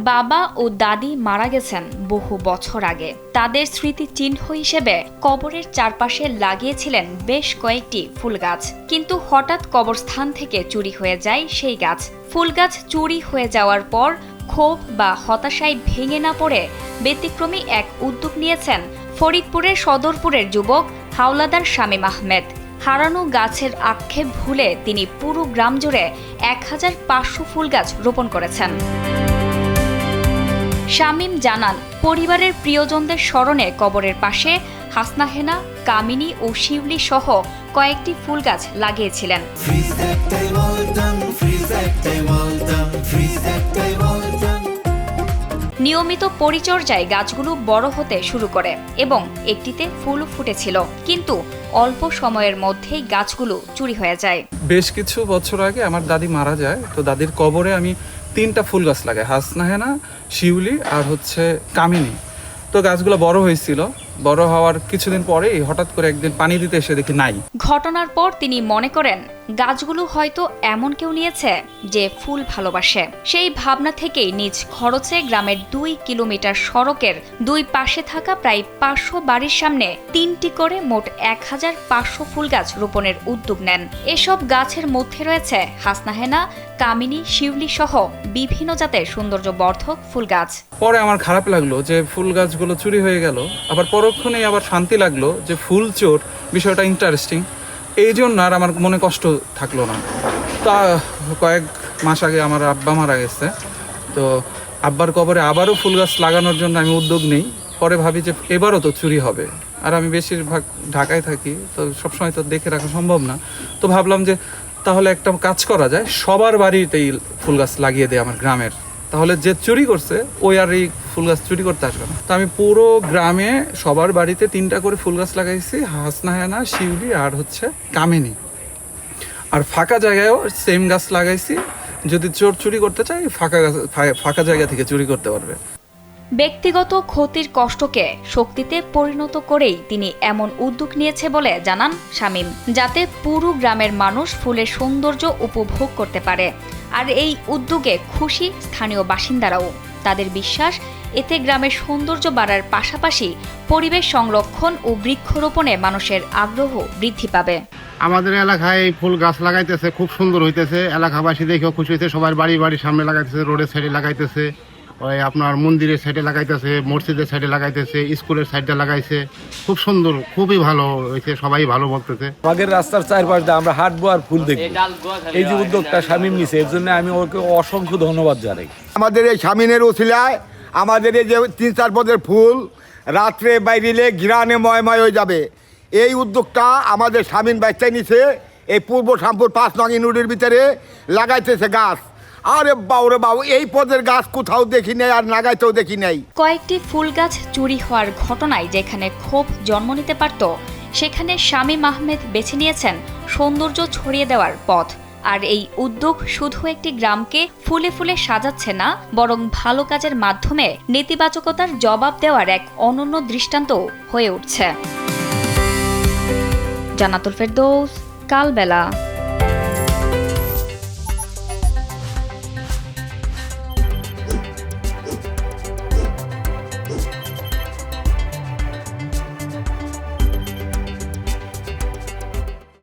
বাবা ও দাদি মারা গেছেন বহু বছর আগে। তাদের স্মৃতিচিহ্ন হিসেবে কবরের চারপাশে লাগিয়েছিলেন বেশ কয়েকটি ফুল গাছ, কিন্তু হঠাৎ কবরস্থান থেকে চুরি হয়ে যায় সেই গাছ। ফুল গাছ চুরি হয়ে যাওয়ার পর ক্ষোভ বা হতাশায় ভেঙে না পড়ে ব্যতিক্রমী এক উদ্যোগ নিয়েছেন ফরিদপুরের সদরপুরের যুবক হাওলাদার শামীম আহমেদ। হারানো গাছের আক্ষেপ ভুলে তিনি পুরো গ্রাম জুড়ে 1500 ফুল গাছ রোপণ করেছেন। শামীম জানান, পরিবারের প্রিয়জনদের স্মরণে কবরের পাশে হাসনাহেনা, কামিনী ও শিউলি সহ কয়েকটি ফুল গাছ লাগিয়েছিলেন। নিয়মিত পরিচর্যায় গাছগুলো বড় হতে শুরু করে এবং একটিতে ফুল ফুটেছিল, কিন্তু অল্প সময়ের মধ্যেই গাছগুলো চুরি হয়ে যায়। বেশ কিছু বছর আগে আমার দাদি মারা যায়, তো দাদির কবরে আমি 3টা ফুল গাছ লাগাই, হাসনাহেনা, শিউলি আর কামিনী। তো গাছগুলো বড় হয়েছিল, বড় হওয়ার কিছুদিন পরেই হঠাৎ করে একদিন পানি দিতে এসে দেখি নাই। ঘটনার পর তিনি মনে করেন গাছগুলো হয়তো এমন কেউ নিয়েছে যে ফুল ভালোবাসে। সেই ভাবনা থেকেই নিজ খরচে গ্রামের 2 কিলোমিটার সড়কের 2 পাশে থাকা প্রায় 500 বাড়ির সামনে 3টি করে মোট 1500 ফুল গাছ রোপণের উদ্যোগ নেন। এসব গাছের মধ্যে রয়েছে হাসনাহেনা, কামিনী, শিউলি সহ বিভিন্ন জাতের সৌন্দর্যবর্ধক ফুল গাছ। পরে আমার খারাপ লাগলো যে ফুল গাছগুলো চুরি হয়ে গেল, আবার পরক্ষণেই আবার শান্তি লাগলো যে ফুল চোর, বিষয়টা ইন্টারেস্টিং। এই জন্য আর আমার মনে কষ্ট থাকলো না। তা কয়েক মাস আগে আমার আব্বা মারা গেছে, তো আব্বার কবরে আবারও ফুল গাছ লাগানোর জন্য আমি উদ্যোগ নিই। পরে ভাবি যে এবারও তো চুরি হবে, আর আমি বেশিরভাগ ঢাকায় থাকি, তো সবসময় তো দেখে রাখা সম্ভব না। তো ভাবলাম যে তাহলে একটা কাজ করা যায়, সবার বাড়িতেই ফুল গাছ লাগিয়ে দেয় আমার গ্রামের, তাহলে যে চুরি করছে ওই আর এই ফুল গাছ চুরি করতে আসবে না। তো আমি পুরো গ্রামে সবার বাড়িতে 3টা করে ফুল গাছ লাগাইছি, হাসনাহেনা, শিউলি আর কামিনী। আর ফাঁকা জায়গায়ও সেম গাছ লাগাইছি, যদি চোর চুরি করতে চায় ফাঁকা জায়গা থেকে চুরি করতে পারবে। ব্যক্তিগত ক্ষতির কষ্টকে শক্তিতে পরিণত করেই তিনি এমন উদ্যোগ নিয়েছে বলে জানান শামীম, যাতে পুরো গ্রামের মানুষ ফুলের সৌন্দর্য উপভোগ করতে পারে। আর এই উদ্যোগে খুশি স্থানীয় বাসিন্দারাও। তাদের বিশ্বাস, এতে গ্রামের সৌন্দর্য বাড়ার পাশাপাশি পরিবেশ সংরক্ষণ ও বৃক্ষরোপণে মানুষের আগ্রহ বৃদ্ধি পাবে। আমাদের এলাকায় ফুল গাছ লাগাইতেছে, খুব সুন্দর হইতেছে। এলাকাবাসী দেখেও খুশি হয়েছে, সবার বাড়ির সামনে লাগাইতেছে, রোডের সাইডে লাগাইতেছে, ওই আপনার মন্দিরের সাইডে লাগাইতেছে, মসজিদের সাইডে লাগাইতেছে, স্কুলের সাইডে লাগাইছে। খুব সুন্দর, খুবই ভালো হয়েছে, সবাই ভালো বলতেছে। আমাদের রাস্তার চারপাশ দিয়ে আমরা হাঁটবো আর ফুল দেখবো, এই যে উদ্যোগটা শামীম নিছে, এর জন্য আমি ওকে অসংখ্য ধন্যবাদ জানাই। আমাদের এই শামীমের ওসিলায় আমাদের এই যে 3-4 পদের ফুল রাত্রে বাইরিলে ঘিরানে ময়ময় হয়ে যাবে। এই উদ্যোগটা আমাদের শামীম বাচ্চাই নিছে। এই পূর্ব শামপুর 5 নং ইউনিটের ভিতরে লাগাইতেছে গাছ। আরে বাউরে বাবু, এই পদের গাছ কোথাও দেখি নাই, আর লাগাইতেও দেখি নাই। কয়েকটি ফুল গাছ চুরি হওয়ার ঘটনায় যেখানে ক্ষোভ জন্ম নিতে পারত, সেখানে শামীম আহমেদ বেছে নিয়েছেন সৌন্দর্য ছড়িয়ে দেওয়ার পথ। আর এই উদ্যোগ শুধু একটি গ্রামকে ফুলে ফুলে সাজাচ্ছে না, বরং ভালো কাজের মাধ্যমে নেতিবাচকতার জবাব দেওয়ার এক অনন্য দৃষ্টান্ত হয়ে উঠছে। জান্নাতুল ফেরদৌস, কালবেলা।